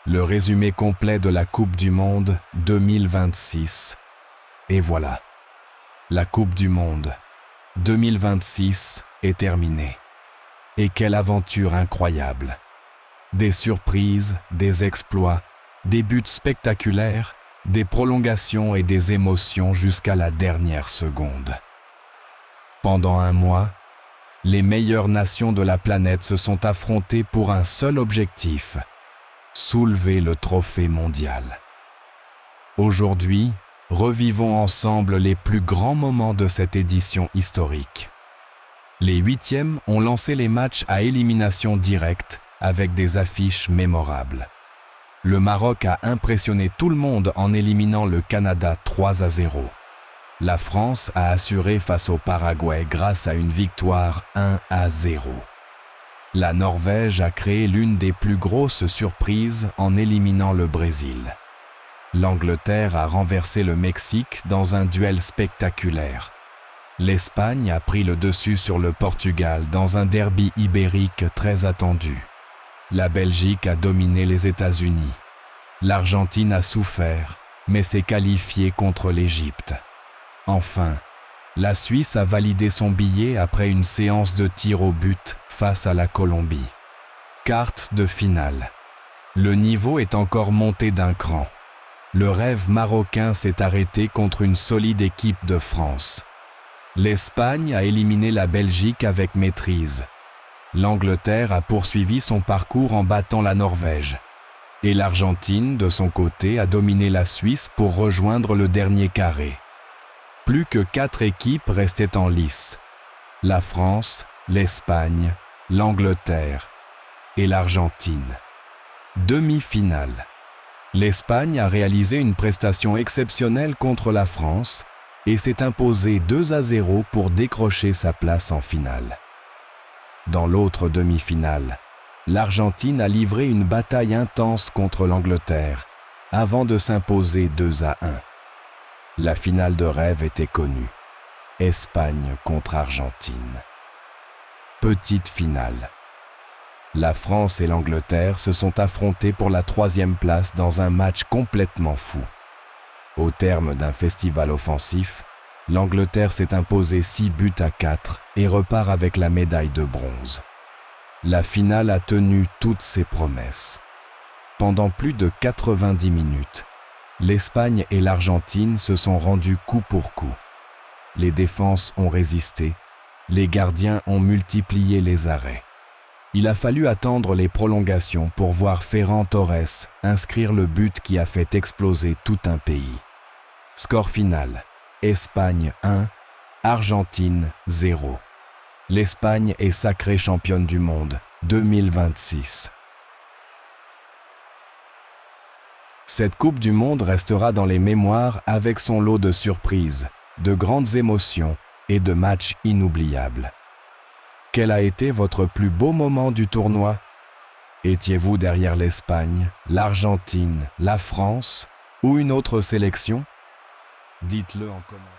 Le résumé complet de la Coupe du Monde 2026. Et voilà, la Coupe du Monde 2026 est terminée. Et quelle aventure incroyable! Des surprises, des exploits, des buts spectaculaires, des prolongations et des émotions jusqu'à la dernière seconde. Pendant un mois, les meilleures nations de la planète se sont affrontées pour un seul objectif: soulever le trophée mondial. Aujourd'hui, revivons ensemble les plus grands moments de cette édition historique. Les huitièmes ont lancé les matchs à élimination directe avec des affiches mémorables. Le Maroc a impressionné tout le monde en éliminant le Canada 3-0. La France a assuré face au Paraguay grâce à une victoire 1-0. La Norvège a créé l'une des plus grosses surprises en éliminant le Brésil. L'Angleterre a renversé le Mexique dans un duel spectaculaire. L'Espagne a pris le dessus sur le Portugal dans un derby ibérique très attendu. La Belgique a dominé les États-Unis. L'Argentine a souffert, mais s'est qualifiée contre l'Égypte. Enfin, la Suisse a validé son billet après une séance de tir au but face à la Colombie. Quarte de finale. Le niveau est encore monté d'un cran. Le rêve marocain s'est arrêté contre une solide équipe de France. L'Espagne a éliminé la Belgique avec maîtrise. L'Angleterre a poursuivi son parcours en battant la Norvège. Et l'Argentine, de son côté, a dominé la Suisse pour rejoindre le dernier carré. Plus que 4 équipes restaient en lice: la France, l'Espagne, l'Angleterre et l'Argentine. Demi-finale. L'Espagne a réalisé une prestation exceptionnelle contre la France et s'est imposée 2-0 pour décrocher sa place en finale. Dans l'autre demi-finale, l'Argentine a livré une bataille intense contre l'Angleterre avant de s'imposer 2-1. La finale de rêve était connue: Espagne contre Argentine. Petite finale. La France et l'Angleterre se sont affrontés pour la 3e place dans un match complètement fou. Au terme d'un festival offensif, l'Angleterre s'est imposée 6-4 et repart avec la médaille de bronze. La finale a tenu toutes ses promesses. Pendant plus de 90 minutes, l'Espagne et l'Argentine se sont rendus coup pour coup. Les défenses ont résisté, les gardiens ont multiplié les arrêts. Il a fallu attendre les prolongations pour voir Ferran Torres inscrire le but qui a fait exploser tout un pays. Score final: Espagne 1, Argentine 0. L'Espagne est sacrée championne du monde 2026. Cette Coupe du Monde restera dans les mémoires avec son lot de surprises, de grandes émotions et de matchs inoubliables. Quel a été votre plus beau moment du tournoi? Étiez-vous derrière l'Espagne, l'Argentine, la France ou une autre sélection? Dites-le en commentaire.